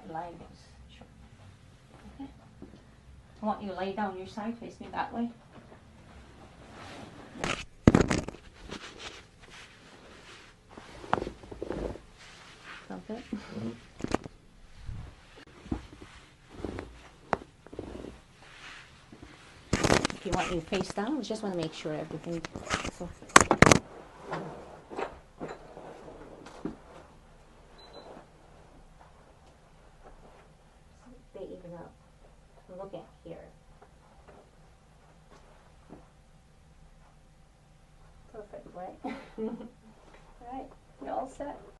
that line is short. Okay. I want you to lay down your side, face me that way. Okay. If you want you face down, we just want to make sure everything. So. They even out. Look at here. Perfect, right? All right, you're all set.